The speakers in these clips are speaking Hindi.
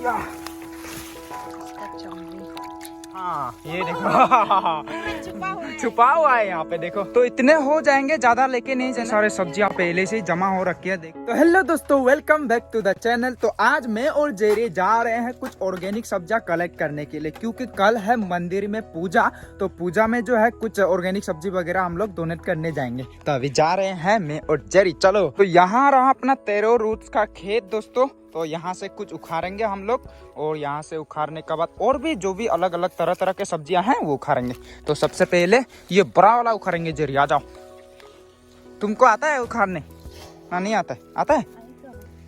या हाँ ये देखो छुपा हुआ है यहाँ पे देखो। तो इतने हो जाएंगे, ज्यादा लेके नहीं जाना। सारे सब्जियां पहले से ही जमा हो रखी है देख। तो हेलो दोस्तों, welcome back to the channel. तो आज मैं और जेरी जा रहे हैं कुछ ऑर्गेनिक सब्जियां कलेक्ट करने के लिए, क्योंकि कल है मंदिर में पूजा। तो पूजा में जो है कुछ ऑर्गेनिक सब्जी वगैरह हम लोग डोनेट करने जाएंगे। तो अभी जा रहे हैं मैं और जेरी। चलो, तो यहाँ रहा अपना तेरो रूट्स का खेत दोस्तों। तो यहाँ से कुछ उखाड़ेंगे हम लोग, और यहाँ से उखाड़ने के बाद और भी जो भी अलग अलग तरह तरह के सब्जियां हैं वो उखाड़ेंगे। तो सबसे पहले ये बड़ा वाला उखाड़ेंगे। जेरी आ जाओ। तुमको आता है उखाड़ने? हाँ नहीं आता है? आता है?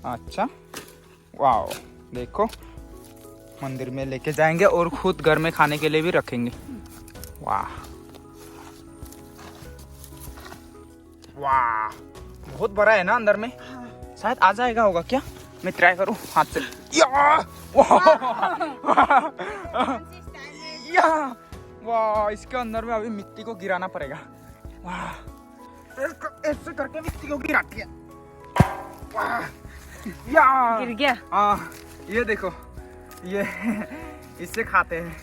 अच्छा, वाह। देखो, मंदिर में लेके जाएंगे और खुद घर में खाने के लिए भी रखेंगे। वाह वाह, बहुत बड़ा है ना अंदर में। शायद आ जाएगा होगा क्या? मैं ट्राई करूं हाथ से। वाह, इसके अंदर में अभी मिट्टी को गिराना पड़ेगा। वाह, ऐसे करके मिट्टी को गिराती है। वाह, गिर गया। हाँ, ये देखो, ये इससे खाते हैं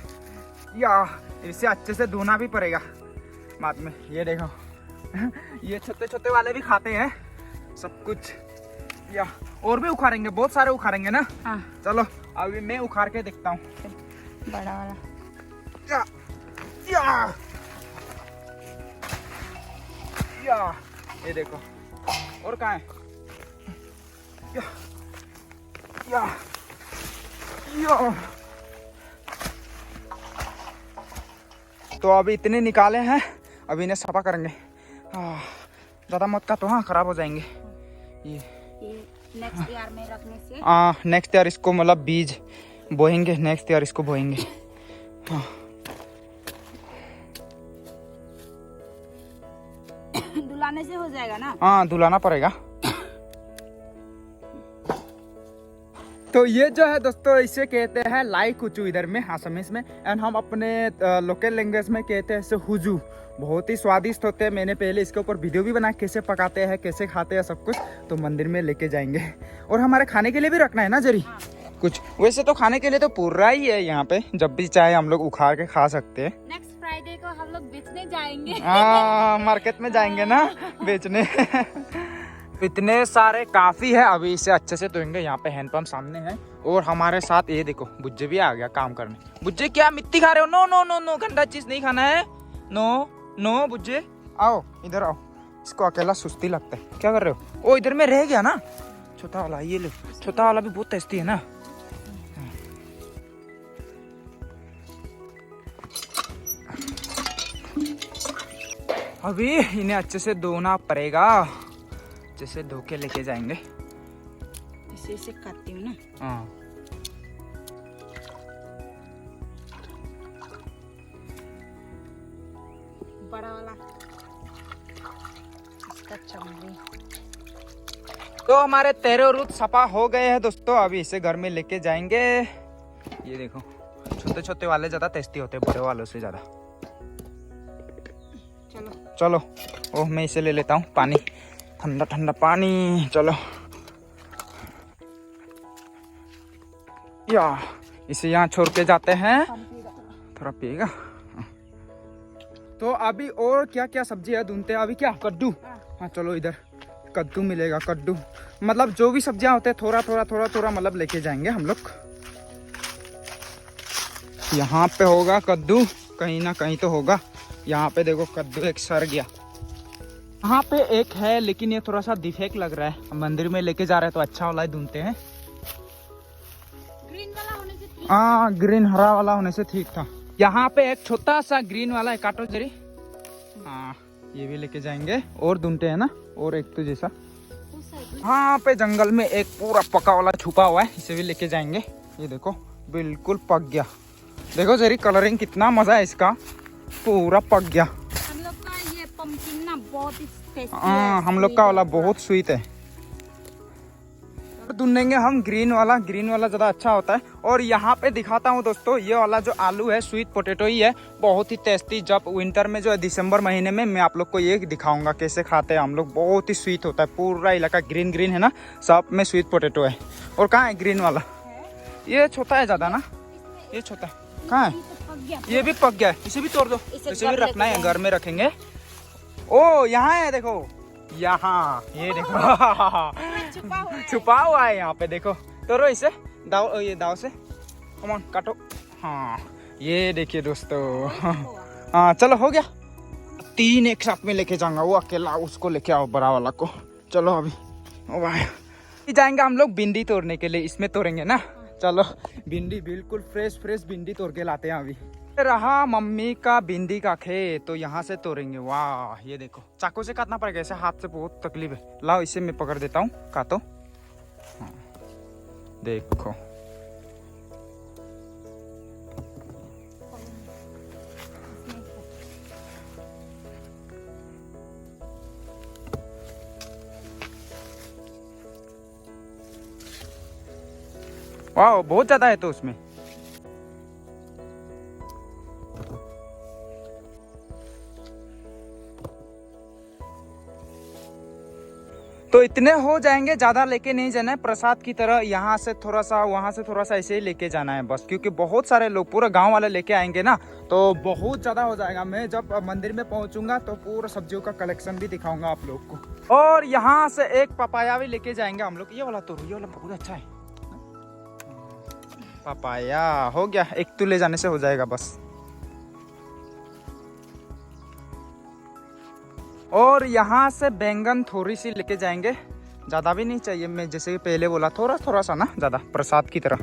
या इसे अच्छे से धोना भी पड़ेगा बाद में। ये देखो, ये छोटे छोटे वाले भी खाते हैं सब कुछ। या और भी उखाड़ेंगे, बहुत सारे उखाड़ेंगे ना। हाँ। चलो अभी मैं उखाड़ के देखता हूँ बड़ा वाला। या ये देखो, और कहाँ है? या तो अभी इतने निकाले हैं, अभी इन्हें सफा करेंगे। ज़्यादा मत का तो हाँ, खराब हो जाएंगे ये नेक्स्ट ईयर में रखने से। नेक्स्ट ईयर इसको मतलब बीज बोएंगे, नेक्स्ट ईयर इसको बोएंगे। धुलाने से हो जाएगा ना? हाँ, धुलाना पड़ेगा। तो ये जो है दोस्तों, इसे कहते हैं लाई कुचू इधर में आसामीज में, एंड हम अपने लोकल लैंग्वेज में कहते हैं इसे हुजू। बहुत ही स्वादिष्ट होते हैं। मैंने पहले इसके ऊपर वीडियो भी बनाया, कैसे पकाते हैं, कैसे खाते हैं, सब कुछ। तो मंदिर में लेके जाएंगे, और हमारे खाने के लिए भी रखना है ना जरी। हाँ। कुछ वैसे तो खाने के लिए तो पूरा ही है यहाँ पे, जब भी चाहे हम लोग उखाड़ के खा सकते हैं। नेक्स्ट फ्राइडे को हम लोग बेचने जाएंगे। हाँ, मार्केट में जाएंगे ना बेचने। इतने सारे काफी है। अभी इसे अच्छे से धोएंगे। यहाँ पे हैंडपंप सामने है, और हमारे साथ ये देखो बुज्जे भी आ गया काम करने। बुज्जे, क्या मिट्टी खा रहे हो? नो नो नो नो, गंदा चीज नहीं खाना है। नो नो बुज्जे, आओ इधर आओ। इसको अकेला सुस्ती लगता है। क्या कर रहे हो? ओ, इधर में रह गया ना छोटा वाला। ये लो, छोटा वाला भी बहुत टेस्टी है ना। अभी इन्हें अच्छे से धोना पड़ेगा, अच्छे से धो के लेके जाएंगे। इसे काटती हूँ ना। हाँ, बड़ा वाला इसका चमड़ी। तो हमारे 13 रूट सफा हो गए हैं दोस्तों। अभी इसे घर में लेके जाएंगे। ये देखो, छोटे छोटे वाले ज्यादा टेस्टी होते हैं बड़े वालों से ज्यादा। चलो, ओह मैं इसे ले लेता हूँ, पानी, ठंडा ठंडा पानी। चलो, या इसे यहाँ छोड़ के जाते हैं, थोड़ा पिएगा। तो अभी और क्या क्या सब्जी है ढूंढते हैं। अभी क्या, कद्दू। हाँ चलो, इधर कद्दू मिलेगा। कद्दू मतलब जो भी सब्जियां होते हैं थोड़ा थोड़ा थोड़ा थोड़ा मतलब लेके जाएंगे हम लोग। यहाँ पे होगा कद्दू, कहीं ना कहीं तो होगा। यहाँ पे देखो, कद्दू एक सड़ गया। यहाँ पे एक है, लेकिन ये थोड़ा सा डिफेक्ट लग रहा है। मंदिर में लेके जा रहे हैं तो अच्छा वाला ही ढूंढते हैं। ग्रीन वाला होने से ठीक। हाँ, ग्रीन हरा वाला होने से ठीक था। यहाँ पे एक छोटा सा ग्रीन वाला है, काटो जरी। हाँ, ये भी लेके जाएंगे। और ढूंढते हैं ना, और एक तो जैसा। हाँ पे जंगल में एक पूरा पका वाला छुपा हुआ है, इसे भी लेके जाएंगे। ये देखो, बिल्कुल पक गया। देखो जरी, कलरिंग कितना मजा है इसका, पूरा पक गया। हम लोग का ये पंपकिन ना बहुत ही टेस्टी है। हाँ, हम लोग का वाला बहुत स्वीट है। ढूंढेंगे हम ग्रीन वाला ज़्यादा अच्छा होता है। और यहाँ पे दिखाता हूँ दोस्तों, ये वाला जो आलू है स्वीट पोटैटो ही है, बहुत ही टेस्टी। जब विंटर में जो है दिसंबर महीने में मैं आप लोग को ये दिखाऊंगा कैसे खाते हैं हम लोग। बहुत ही स्वीट होता है, पूरा इलाका ग्रीन ग्रीन है ना, सब में स्वीट पोटैटो है। और कहाँ है ग्रीन वाला? ये छोटा है ज्यादा ना, ये छोटा है। कहाँ है? पक गया। ये भी पक गया है, इसे भी तोड़ दो। इसे इसे भी घर रखना है, लेके घर में रखेंगे। ओ यहाँ है देखो, यहाँ ये देखो छुपा हुआ है। छुपा हुआ है यहाँ पे देखो। तोड़ो इसे, दाव, ये दाव से कम ऑन काटो। हाँ ये देखिए दोस्तों। हाँ चलो हो गया। 3 एक साथ में लेके जाऊंगा, वो अकेला उसको लेके आओ बड़ा वाला को। चलो अभी ओ भाई जाएंगे हम लोग भिंडी तोड़ने के लिए, इसमें तोड़ेंगे ना। चलो भिंडी बिल्कुल फ्रेश फ्रेश भिंडी तोड़ के लाते हैं अभी। रहा मम्मी का भिंडी का खेत, तो यहाँ से तोड़ेंगे। वाह ये देखो, चाकू से काटना पड़ेगा, ऐसे हाथ से बहुत तकलीफ है। लाओ इसे मैं पकड़ देता हूँ, काटो। हाँ देखो वाह बहुत ज्यादा है तो उसमें। तो इतने हो जाएंगे, ज्यादा लेके नहीं जाना है। प्रसाद की तरह यहाँ से थोड़ा सा, वहां से थोड़ा सा, ऐसे ही लेके जाना है बस, क्योंकि बहुत सारे लोग पूरा गांव वाले लेके आएंगे ना, तो बहुत ज्यादा हो जाएगा। मैं जब मंदिर में पहुंचूंगा तो पूरा सब्जियों का कलेक्शन भी दिखाऊंगा आप लोग को। और यहाँ से एक पपाया भी लेके जाएंगे हम लोग। ये वाला तो, ये वाला बहुत अच्छा है पपाया। हो गया, एक तो ले जाने से हो जाएगा बस। और यहाँ से बैंगन थोड़ी सी लेके जाएंगे, ज्यादा भी नहीं चाहिए। मैं जैसे पहले बोला, थोड़ा थोड़ा सा ना, ज्यादा प्रसाद की तरह।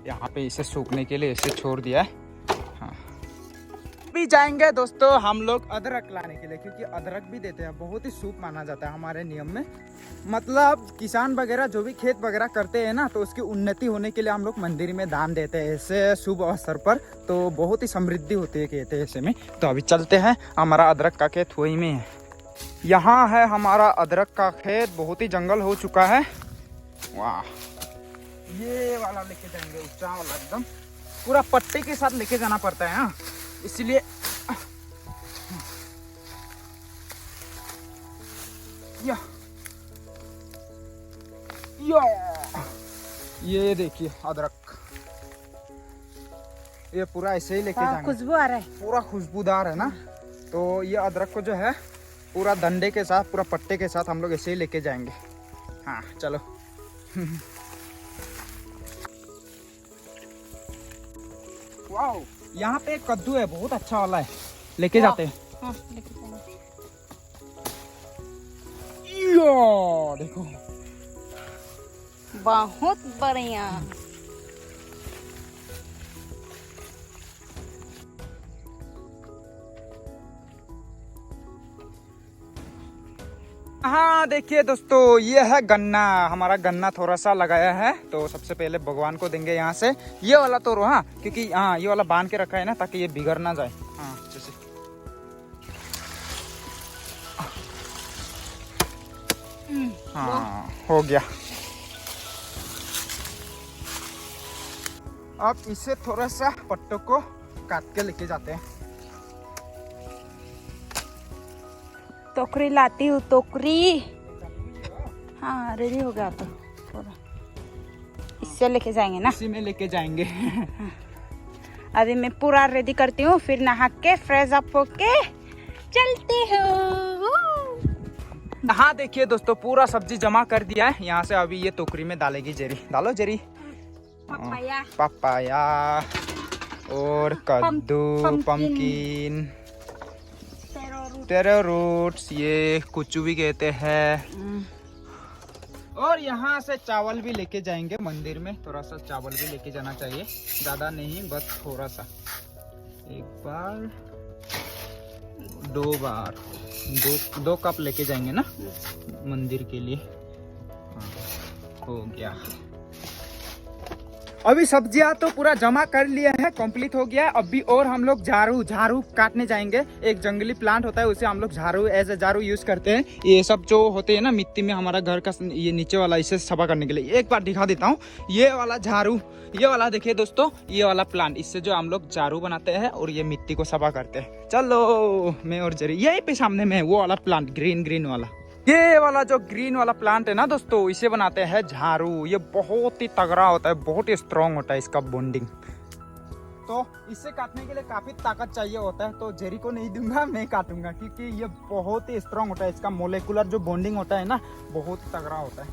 यहाँ पे इसे सूखने के लिए ऐसे छोड़ दिया है। भी जाएंगे दोस्तों हम लोग अदरक लाने के लिए, क्योंकि अदरक भी देते हैं, बहुत ही शुभ माना जाता है हमारे नियम में। मतलब किसान वगैरह जो भी खेत वगैरह करते हैं ना, तो उसकी उन्नति होने के लिए हम लोग मंदिर में दान देते हैं ऐसे शुभ अवसर पर, तो बहुत ही समृद्धि होती है कहते हैं ऐसे में। तो अभी चलते हैं, हमारा अदरक का खेत वही में है। यहाँ है हमारा अदरक का खेत, बहुत ही जंगल हो चुका है। वाह ये वाला लेके जाएंगे, ऊंचा वाला एकदम, पूरा पट्टी के साथ लेके जाना पड़ता है। हाँ इसलिए या ये देखिए अदरक, ये पूरा ऐसे ही लेके जाएंगे। खुशबू आ रहा है, पूरा खुशबूदार है ना। तो ये अदरक को जो है पूरा डंडे के साथ, पूरा पट्टे के साथ हम लोग ऐसे ही लेके जाएंगे। हाँ चलो वाओ यहाँ पे एक कद्दू है, बहुत अच्छा वाला है, लेके जाते हैं। हाँ, लेके जाएंगे। यो देखो बहुत बढ़िया। हाँ देखिए दोस्तों, ये है गन्ना। हमारा गन्ना थोड़ा सा लगाया है, तो सबसे पहले भगवान को देंगे यहाँ से। ये वाला तोड़ो, हाँ क्योंकि हाँ ये वाला बांध के रखा है ना, ताकि ये बिगड़ ना जाए। हाँ जैसे हाँ हो गया। अब इसे थोड़ा सा पट्टों को काट के लेके जाते हैं। टोकरी लाती हूँ, टोकरी। हाँ रेडी हो गया तो पूरा, इससे लेके जाएंगे ना। इसी में लेके जाएंगे। अभी मैं पूरा रेडी करती हूँ, फिर नहा के फ्रेश अप होके चलती हूँ। हाँ देखिए दोस्तों, पूरा सब्जी जमा कर दिया है यहाँ से। अभी ये टोकरी में डालेगी जेरी। डालो जेरी। पपाया, पपाया और कद्दू, पम्पकिन, टेरो रूट्स, ये कुचू भी कहते हैं। और यहाँ से चावल भी लेके जाएंगे मंदिर में। थोड़ा सा चावल भी लेके जाना चाहिए, ज्यादा नहीं, बस थोड़ा सा। एक बार, 2 बार, 2 कप लेके जाएंगे ना मंदिर के लिए। हाँ, हो गया। अभी सब्जियां तो पूरा जमा कर लिया है, कंप्लीट हो गया है। अभी और हम लोग झाड़ू काटने जाएंगे। एक जंगली प्लांट होता है, उसे हम लोग झाड़ू एज ए झाड़ू यूज करते हैं। ये सब जो होते हैं ना मिट्टी में, हमारा घर का ये नीचे वाला, इसे सफा करने के लिए। एक बार दिखा देता हूँ ये वाला झाड़ू, ये वाला देखिए दोस्तों, ये वाला प्लांट, इससे जो हम लोग झाड़ू बनाते हैं और ये मिट्टी को सफा करते हैं। चलो मैं और जरी यही पे सामने में है वो वाला प्लांट, ग्रीन वाला। ये वाला जो ग्रीन वाला प्लांट है ना दोस्तों, इसे बनाते हैं झाड़ू। ये बहुत ही तगड़ा होता है, बहुत ही स्ट्रॉन्ग होता है इसका बॉन्डिंग। तो इसे काटने के लिए काफी ताकत चाहिए होता है, तो जेरी को नहीं दूंगा, मैं काटूंगा, क्योंकि ये बहुत ही स्ट्रॉन्ग होता है। इसका मोलेकुलर जो बॉन्डिंग होता है ना, बहुत ही तगड़ा होता है।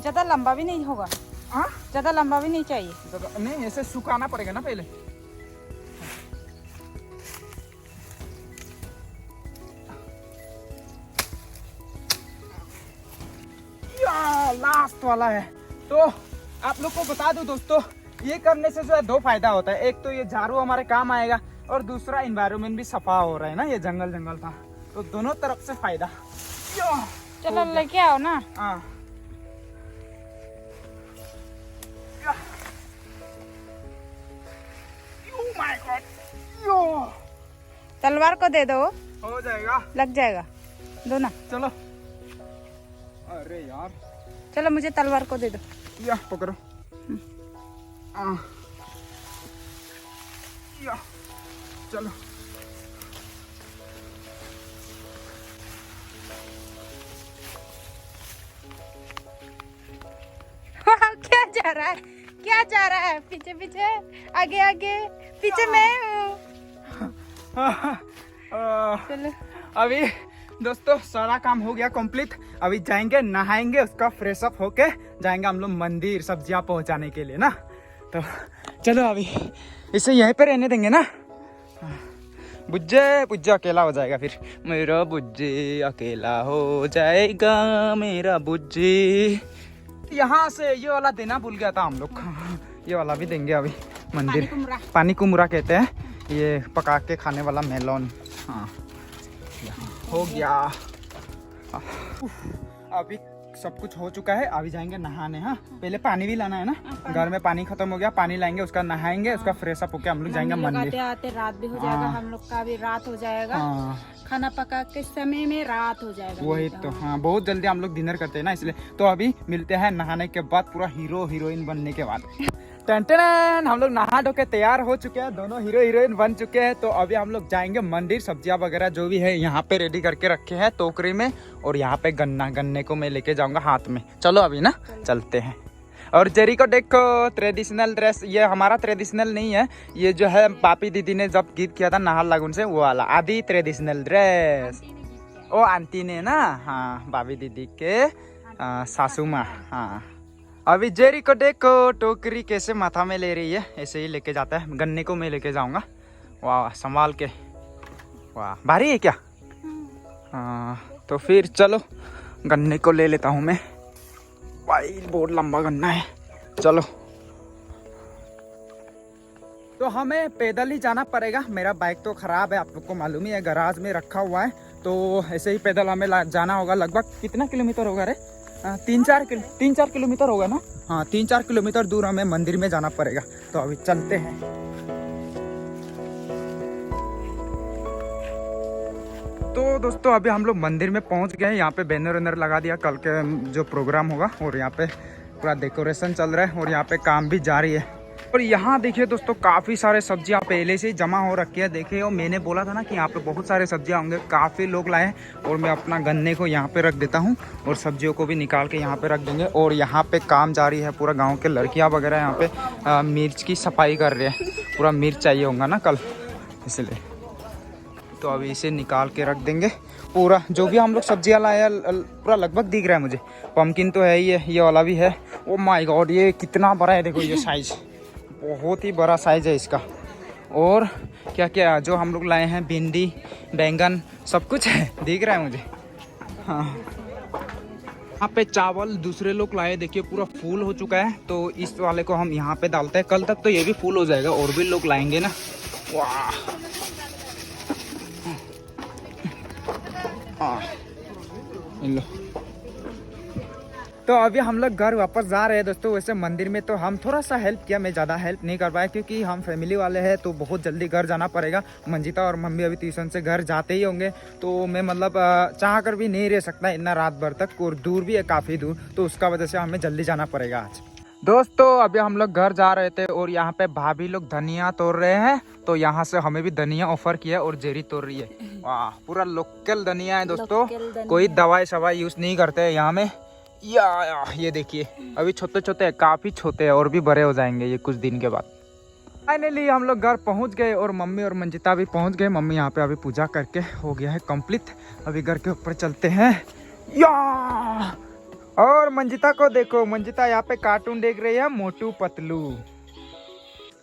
ज्यादा लंबा भी नहीं होगा। हाँ, ज्यादा लंबा भी नहीं चाहिए। नहीं, ऐसे सुखाना पड़ेगा ना पहले। लास्ट वाला है। तो आप लोग को बता दूं दोस्तों, ये करने से जो है दो फायदा होता है। एक तो ये झाड़ू हमारे काम आएगा, और दूसरा एनवायरनमेंट भी सफा हो रहा है ना, ये जंगल था, तो दोनों तरफ से फायदा। चलो लेके आओ ना। हाँ, तलवार को दे दो, हो जाएगा, लग जाएगा। दो ना। चलो। अरे यार, चलो मुझे तलवार को दे दो। या पकड़ो। या चलो। क्या जा रहा है, क्या जा रहा है? पीछे पीछे, आगे आगे, पीछे मैं हूँ। चलो अभी दोस्तों सारा काम हो गया कंप्लीट। अभी जाएंगे, नहाएंगे, उसका फ्रेश अप होके जाएंगे हम लोग मंदिर सब्जियां पहुंचाने के लिए ना। तो चलो अभी इसे यहीं पे रहने देंगे ना। बुज्जे अकेला हो जाएगा फिर। मेरा बुज्जे अकेला हो जाएगा, मेरा बुज्जे। यहाँ से ये वाला देना भूल गया था हम लोग, ये वाला भी देंगे अभी मंदिर। पानी कुमरा कहते हैं, ये पका के खाने वाला मेलोन। हाँ, हो गया। अभी सब कुछ हो चुका है, अभी जाएंगे नहाने। हाँ, पहले पानी भी लाना है ना, घर में पानी खत्म हो गया, पानी लाएंगे, उसका नहाएंगे, उसका फ्रेश अप होके हम लोग जाएंगे मंदिर। आते रात भी हो जाएगा, हम लोग का भी रात हो जाएगा। खाना पका के समय में रात हो जाएगा। वही तो, हाँ, बहुत जल्दी हम लोग डिनर करते हैं ना, इसलिए। तो अभी मिलते हैं नहाने के बाद, पूरा हीरो हीरोइन बनने के बाद। टेंटेन, हम लोग नहा धो के तैयार हो चुके हैं, दोनों हीरो हीरोइन बन चुके हैं। तो अभी हम लोग जाएंगे मंदिर। सब्जियां वगैरह जो भी है यहाँ पे रेडी करके रखे हैं टोकरी में, और यहाँ पे गन्ने को मैं लेके जाऊंगा हाथ में। चलो अभी ना चलते हैं। और जेरी को देखो, ट्रेडिशनल ड्रेस। ये हमारा ट्रेडिशनल नहीं है, ये जो है पापी दीदी ने जब गीत किया था नाहर लागुन से, वो वाला आदि ट्रेडिशनल ड्रेस। ओ आंटी ने ना, हाँ, भाभी दीदी के सासू माँ। हाँ, अभी जेरी को देखो, टोकरी कैसे माथा में ले रही है, ऐसे ही लेके जाता है। गन्ने को मैं लेके जाऊंगा, वाह, संभाल के। वाह, भारी है क्या? हाँ, तो फिर चलो गन्ने को ले लेता हूँ मैं। भाई बहुत लंबा गन्ना है, चलो। तो हमें पैदल ही जाना पड़ेगा। मेरा बाइक तो खराब है, आप लोग को मालूम ही है, गराज में रखा हुआ है। तो ऐसे ही पैदल हमें जाना होगा। लगभग कितना किलोमीटर होगा रे? 3-4 किलोमीटर होगा ना। हाँ, 3-4 किलोमीटर दूर हमें मंदिर में जाना पड़ेगा। तो अभी चलते हैं। तो दोस्तों अभी हम लोग मंदिर में पहुंच गए हैं। यहाँ पे बैनर वैनर लगा दिया कल के जो प्रोग्राम होगा, और यहाँ पे पूरा डेकोरेशन चल रहा है, और यहाँ पे काम भी जारी है। और यहाँ देखिए दोस्तों, काफ़ी सारे सब्जियाँ पहले से ही जमा हो रखी है। देखिए, और मैंने बोला था ना कि यहाँ पे बहुत सारे सब्जियाँ होंगे, काफ़ी लोग लाए हैं। और मैं अपना गन्ने को यहाँ पे रख देता हूँ, और सब्जियों को भी निकाल के यहाँ पे रख देंगे। और यहाँ पे काम जारी है, पूरा गाँव के लड़कियाँ वगैरह यहाँ पे मिर्च की सफाई कर रहे हैं। पूरा मिर्च चाहिए होगा ना कल, इसलिए। तो अभी इसे निकाल के रख देंगे। पूरा जो भी हम लोग सब्जियां लाए पूरा लगभग दिख रहा है मुझे। पम्पकिन तो है ही है, ये वाला भी है। ओ माय गॉड, ये कितना बड़ा है, देखो ये साइज, बहुत ही बड़ा साइज है इसका। और क्या क्या जो हम लोग लाए हैं, भिंडी, बैंगन, सब कुछ है, दिख रहा है मुझे। हाँ, यहाँ पे चावल दूसरे लोग लाए, देखिए पूरा फूल हो चुका है। तो इस वाले को हम यहाँ पे डालते हैं, कल तक तो ये भी फूल हो जाएगा, और भी लोग लाएंगे ना। वाह, लो। तो अभी हम लोग घर वापस जा रहे हैं दोस्तों। वैसे मंदिर में तो हम थोड़ा सा हेल्प किया, मैं ज़्यादा हेल्प नहीं कर पाया क्योंकि हम फैमिली वाले हैं तो बहुत जल्दी घर जाना पड़ेगा। मंजिता और मम्मी अभी ट्यूशन से घर जाते ही होंगे, तो मैं मतलब चाह कर भी नहीं रह सकता इतना रात भर तक, और दूर भी है काफ़ी दूर, तो उसका वजह से हमें जल्दी जाना पड़ेगा आज। दोस्तों अभी हम लोग घर जा रहे थे और यहाँ पे भाभी लोग धनिया तोड़ रहे हैं, तो यहाँ से हमें भी धनिया ऑफर किया और जेरी तोड़ रही है। वाह, पूरा लोकल धनिया है दोस्तों, कोई दवाई शवाई यूज नहीं करते हैं यहाँ में। या ये देखिए अभी छोटे छोटे हैं, काफी छोटे हैं, और भी बड़े हो जाएंगे ये कुछ दिन के बाद। फाइनली हम लोग घर पहुँच गए और मम्मी और मंजिता भी पहुँच गए। मम्मी यहाँ पे अभी पूजा करके हो गया है कंप्लीट। अभी घर के ऊपर चलते हैं। या और मंजिता को देखो, मंजिता यहाँ पे कार्टून देख रही है मोटू पतलू।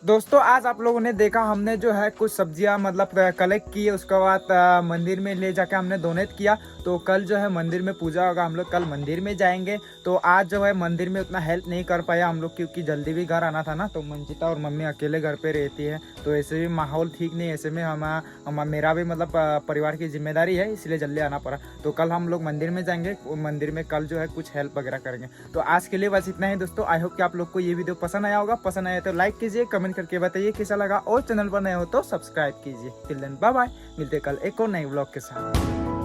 दोस्तों आज आप लोगों ने देखा हमने जो है कुछ सब्जियां मतलब कलेक्ट की, उसके बाद मंदिर में ले जाके हमने डोनेट किया। तो कल जो है मंदिर में पूजा होगा, हम लोग कल मंदिर में जाएंगे। तो आज जो है मंदिर में उतना हेल्प नहीं कर पाया हम लोग क्योंकि जल्दी भी घर आना था ना, तो मंजिता और मम्मी अकेले घर पे रहती है, तो ऐसे भी माहौल ठीक नहीं, ऐसे में मेरा भी मतलब परिवार की जिम्मेदारी है, इसलिए जल्दी आना पड़ा। तो कल हम लोग मंदिर में जाएंगे, मंदिर में कल जो है कुछ हेल्प वगैरह करेंगे। तो आज के लिए बस इतना ही दोस्तों। आई होप कि आप लोग को ये वीडियो पसंद आया होगा। पसंद आया तो लाइक कीजिए, कमेंट करके बताइए कैसा लगा, और चैनल पर नए हो तो सब्सक्राइब कीजिए। टिल देन बाय बाय, मिलते कल एक और नए व्लॉग के साथ।